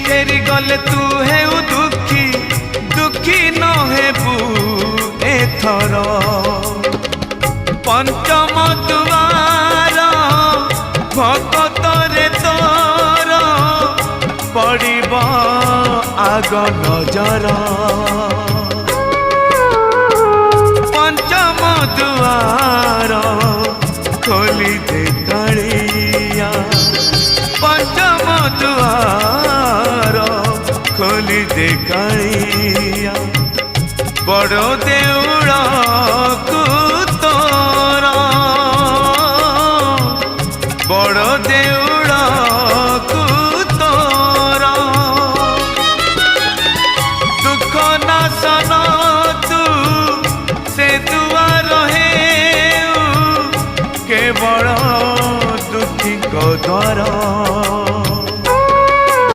फेरी गले तू है दुखी दुखी न हेबू एथर पंचम दुआर भगतरे तोर पड़िब आग नजर पंचम दुआर खोली दे कालिया पंचम दुआर खोली दे कालिया बड़ देउड़ को तोर बड़ देउड़ को तोर दुख नाशन तू से दुआर है केवल दुखी को द्वार